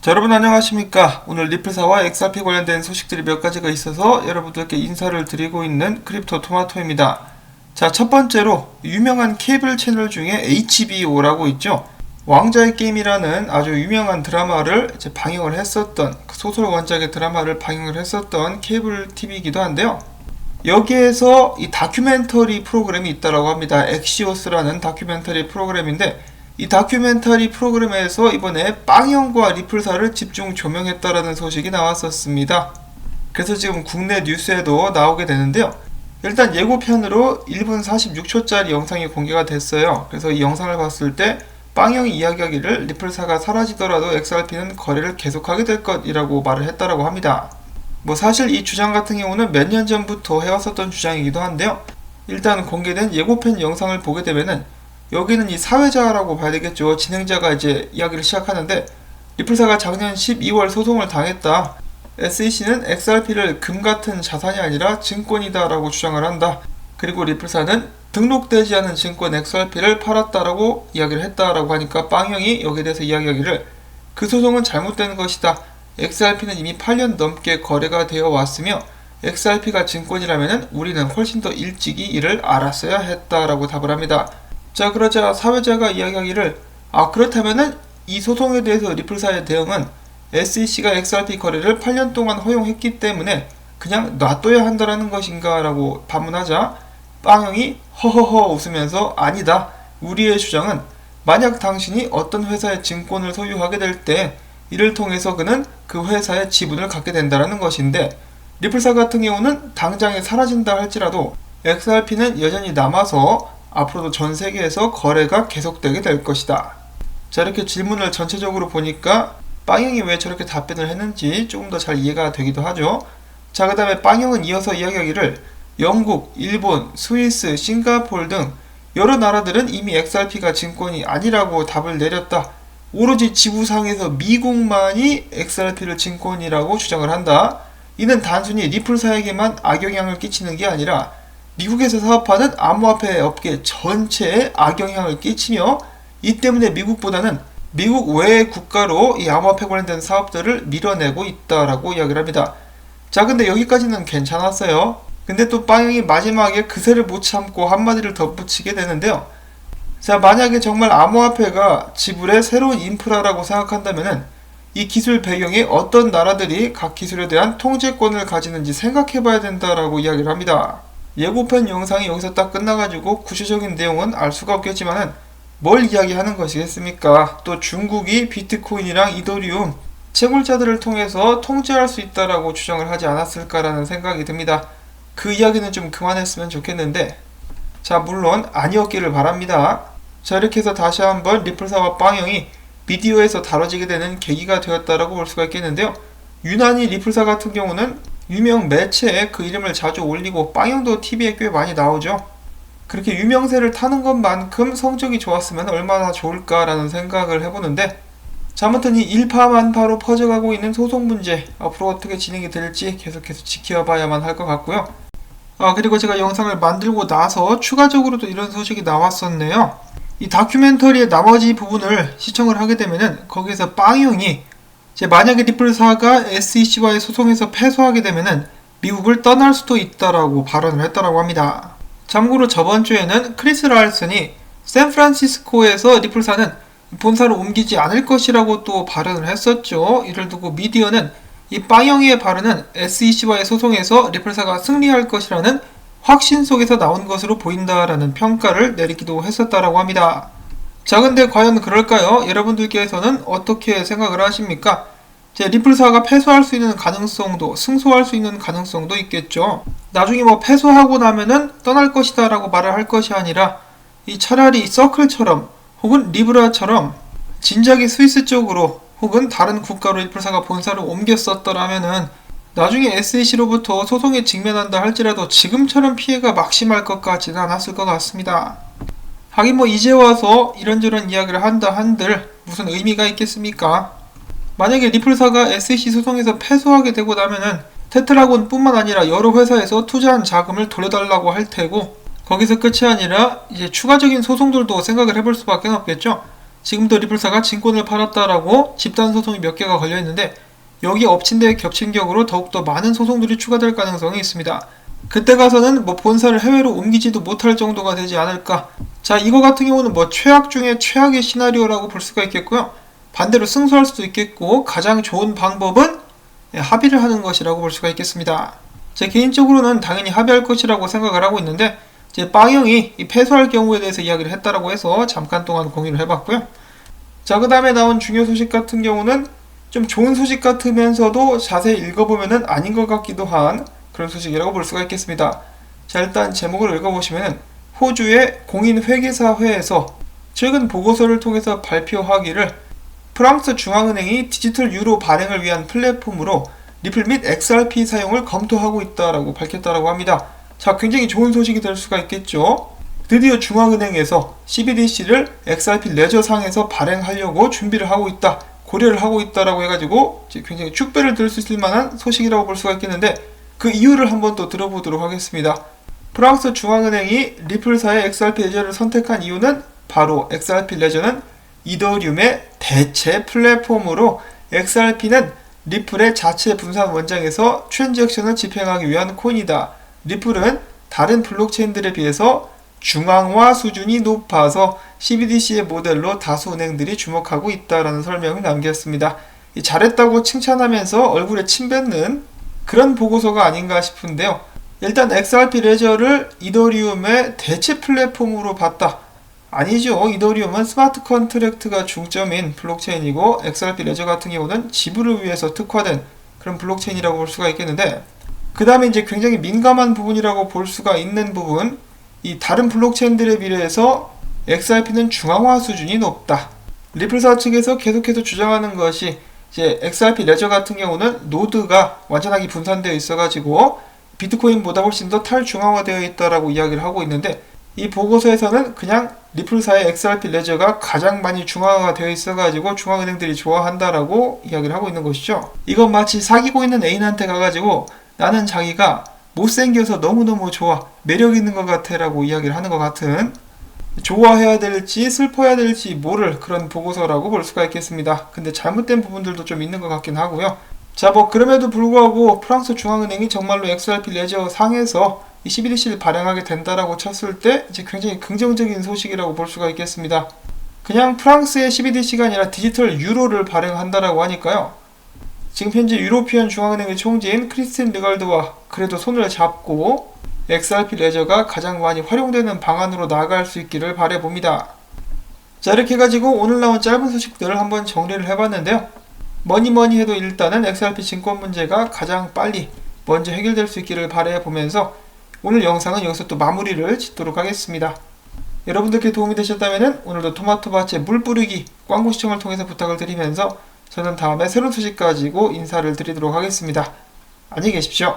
자, 여러분 안녕하십니까. 오늘 리플사와 XRP 관련된 소식들이 몇 가지가 있어서 여러분들께 인사를 드리고 있는 크립토 토마토입니다. 자, 첫 번째로 유명한 케이블 채널 중에 HBO라고 있죠. 왕자의 게임이라는 아주 유명한 드라마를 이제 방영을 했었던, 소설 원작의 드라마를 방영을 했었던 케이블 TV이기도 한데요. 여기에서 이 다큐멘터리 프로그램이 있다라고 합니다. 엑시오스라는 다큐멘터리 프로그램인데, 이 다큐멘터리 프로그램에서 이번에 빵형과 리플사를 집중 조명했다라는 소식이 나왔었습니다. 그래서 지금 국내 뉴스에도 나오게 되는데요. 일단 예고편으로 1분 46초짜리 영상이 공개가 됐어요. 그래서 이 영상을 봤을 때 빵형이 이야기하기를 리플사가 사라지더라도 XRP는 거래를 계속하게 될 것이라고 말을 했다라고 합니다. 사실 이 주장 같은 경우는 몇 년 전부터 해왔었던 주장이기도 한데요. 일단 공개된 예고편 영상을 보게 되면은 여기는 이 사회자라고 봐야 되겠죠. 진행자가 이제 이야기를 시작하는데, 리플사가 작년 12월 소송을 당했다. SEC는 XRP를 금 같은 자산이 아니라 증권이다 라고 주장을 한다. 그리고 리플사는 등록되지 않은 증권 XRP를 팔았다라고 이야기를 했다라고 하니까 빵형이 여기에 대해서 이야기하기를 그 소송은 잘못된 것이다. XRP는 이미 8년 넘게 거래가 되어 왔으며 XRP가 증권이라면 우리는 훨씬 더 일찍이 이를 알았어야 했다라고 답을 합니다. 자, 그러자 사회자가 이야기하기를 그렇다면은 이 소송에 대해서 리플사의 대응은 SEC가 XRP 거래를 8년 동안 허용했기 때문에 그냥 놔둬야 한다라는 것인가 라고 반문하자 빵형이 허허허 웃으면서 아니다. 우리의 주장은 만약 당신이 어떤 회사의 증권을 소유하게 될 때 이를 통해서 그는 그 회사의 지분을 갖게 된다라는 것인데, 리플사 같은 경우는 당장에 사라진다 할지라도 XRP는 여전히 남아서 앞으로도 전 세계에서 거래가 계속되게 될 것이다. 자, 이렇게 질문을 전체적으로 보니까 빵형이 왜 저렇게 답변을 했는지 조금 더 잘 이해가 되기도 하죠. 자, 그 다음에 빵형은 이어서 이야기하기를 영국, 일본, 스위스, 싱가포르 등 여러 나라들은 이미 XRP가 증권이 아니라고 답을 내렸다. 오로지 지구상에서 미국만이 XRP를 증권이라고 주장을 한다. 이는 단순히 리플사에게만 악영향을 끼치는 게 아니라 미국에서 사업하는 암호화폐 업계 전체에 악영향을 끼치며, 이 때문에 미국보다는 미국 외의 국가로 이 암호화폐 관련된 사업들을 밀어내고 있다라고 이야기를 합니다. 자, 근데 여기까지는 괜찮았어요. 근데 또 빵형이 마지막에 그새를 못 참고 한마디를 덧붙이게 되는데요. 자, 만약에 정말 암호화폐가 지불의 새로운 인프라라고 생각한다면은 이 기술 배경에 어떤 나라들이 각 기술에 대한 통제권을 가지는지 생각해봐야 된다라고 이야기를 합니다. 예고편 영상이 여기서 딱 끝나가지고 구체적인 내용은 알 수가 없겠지만은 뭘 이야기하는 것이겠습니까? 또 중국이 비트코인이랑 이더리움 채굴자들을 통해서 통제할 수 있다라고 주장을 하지 않았을까라는 생각이 듭니다. 그 이야기는 좀 그만했으면 좋겠는데, 자, 물론 아니었기를 바랍니다. 자, 이렇게 해서 다시 한번 리플사와 빵형이 미디어에서 다뤄지게 되는 계기가 되었다라고 볼 수가 있겠는데요. 유난히 리플사 같은 경우는 유명 매체에 그 이름을 자주 올리고 빵형도 TV에 꽤 많이 나오죠. 그렇게 유명세를 타는 것만큼 성적이 좋았으면 얼마나 좋을까라는 생각을 해보는데, 자, 아무튼 이 일파만파로 퍼져가고 있는 소송 문제 앞으로 어떻게 진행이 될지 계속해서 지켜봐야만 할 것 같고요. 그리고 제가 영상을 만들고 나서 추가적으로도 이런 소식이 나왔었네요. 이 다큐멘터리의 나머지 부분을 시청을 하게 되면은 거기에서 빵형이 만약에 리플사가 SEC와의 소송에서 패소하게 되면은 미국을 떠날 수도 있다라고 발언을 했다라고 합니다. 참고로 저번 주에는 크리스 랄슨이 샌프란시스코에서 리플사는 본사를 옮기지 않을 것이라고 또 발언을 했었죠. 이를 두고 미디어는 이 빵형의 발언은 SEC와의 소송에서 리플사가 승리할 것이라는 확신 속에서 나온 것으로 보인다라는 평가를 내리기도 했었다라고 합니다. 자, 근데 과연 그럴까요? 여러분들께서는 어떻게 생각을 하십니까? 리플사가 패소할 수 있는 가능성도, 승소할 수 있는 가능성도 있겠죠. 나중에 패소하고 나면은 떠날 것이다 라고 말을 할 것이 아니라 이 차라리 서클처럼 혹은 리브라처럼 진작에 스위스 쪽으로 혹은 다른 국가로 리플사가 본사를 옮겼었더라면은 나중에 SEC로부터 소송에 직면한다 할지라도 지금처럼 피해가 막심할 것 같지는 않았을 것 같습니다. 하긴 이제 와서 이런저런 이야기를 한다 한들 무슨 의미가 있겠습니까? 만약에 리플사가 SEC 소송에서 패소하게 되고 나면은 테트라곤 뿐만 아니라 여러 회사에서 투자한 자금을 돌려달라고 할 테고, 거기서 끝이 아니라 이제 추가적인 소송들도 생각을 해볼 수밖에 없겠죠. 지금도 리플사가 증권을 팔았다라고 집단 소송이 몇 개가 걸려 있는데 여기 엎친 데 겹친 격으로 더욱더 많은 소송들이 추가될 가능성이 있습니다. 그때 가서는 본사를 해외로 옮기지도 못할 정도가 되지 않을까. 자, 이거 같은 경우는 최악 중에 최악의 시나리오라고 볼 수가 있겠고요. 반대로 승소할 수도 있겠고, 가장 좋은 방법은 합의를 하는 것이라고 볼 수가 있겠습니다. 제 개인적으로는 당연히 합의할 것이라고 생각을 하고 있는데, 제 빵형이 패소할 경우에 대해서 이야기를 했다라고 해서 잠깐 동안 공유를 해봤고요. 자, 그 다음에 나온 중요 소식 같은 경우는 좀 좋은 소식 같으면서도 자세히 읽어보면은 아닌 것 같기도 한 그런 소식이라고 볼 수가 있겠습니다. 자, 일단 제목을 읽어보시면은 호주의 공인회계사회에서 최근 보고서를 통해서 발표하기를 프랑스 중앙은행이 디지털 유로 발행을 위한 플랫폼으로 리플 및 XRP 사용을 검토하고 있다라고 밝혔다라고 합니다. 자, 굉장히 좋은 소식이 될 수가 있겠죠. 드디어 중앙은행에서 CBDC를 XRP 레저상에서 발행하려고 준비를 하고 있다, 고려를 하고 있다라고 해가지고 굉장히 축배를 들 수 있을 만한 소식이라고 볼 수가 있겠는데, 그 이유를 한번 또 들어보도록 하겠습니다. 프랑스 중앙은행이 리플사의 XRP 레저를 선택한 이유는 바로 XRP 레저는 이더리움의 대체 플랫폼으로 XRP는 리플의 자체 분산 원장에서 트랜잭션을 집행하기 위한 코인이다. 리플은 다른 블록체인들에 비해서 중앙화 수준이 높아서 CBDC의 모델로 다수 은행들이 주목하고 있다라는 설명을 남겼습니다. 잘했다고 칭찬하면서 얼굴에 침 뱉는 그런 보고서가 아닌가 싶은데요. 일단 XRP 레저를 이더리움의 대체 플랫폼으로 봤다. 아니죠. 이더리움은 스마트 컨트랙트가 중점인 블록체인이고 XRP 레저 같은 경우는 지불을 위해서 특화된 그런 블록체인이라고 볼 수가 있겠는데, 그 다음에 이제 굉장히 민감한 부분이라고 볼 수가 있는 부분, 이 다른 블록체인들에 비례해서 XRP는 중앙화 수준이 높다. 리플사 측에서 계속해서 주장하는 것이 이제 XRP 레저 같은 경우는 노드가 완전하게 분산되어 있어가지고 비트코인보다 훨씬 더 탈중앙화되어 있다라고 이야기를 하고 있는데, 이 보고서에서는 그냥 리플사의 XRP 레저가 가장 많이 중앙화가 되어 있어가지고 중앙은행들이 좋아한다라고 이야기를 하고 있는 것이죠. 이건 마치 사귀고 있는 애인한테 가가지고 나는 자기가 못생겨서 너무너무 좋아, 매력 있는 것 같아 라고 이야기를 하는 것 같은, 좋아해야 될지 슬퍼해야 될지 모를 그런 보고서라고 볼 수가 있겠습니다. 근데 잘못된 부분들도 좀 있는 것 같긴 하고요. 자, 그럼에도 불구하고 프랑스 중앙은행이 정말로 XRP 레저 상에서 이 CBDC를 발행하게 된다라고 쳤을 때 이제 굉장히 긍정적인 소식이라고 볼 수가 있겠습니다. 그냥 프랑스의 CBDC가 아니라 디지털 유로를 발행한다라고 하니까요. 지금 현재 유로피언 중앙은행의 총재인 크리스틴 르갈드와 그래도 손을 잡고 XRP 레저가 가장 많이 활용되는 방안으로 나아갈 수 있기를 바라봅니다. 자, 이렇게 해가지고 오늘 나온 짧은 소식들을 한번 정리를 해봤는데요. 뭐니 해도 일단은 XRP 증권 문제가 가장 빨리 먼저 해결될 수 있기를 바라보면서 오늘 영상은 여기서 또 마무리를 짓도록 하겠습니다. 여러분들께 도움이 되셨다면 오늘도 토마토밭에 물 뿌리기 광고 시청을 통해서 부탁을 드리면서 저는 다음에 새로운 소식 가지고 인사를 드리도록 하겠습니다. 안녕히 계십시오.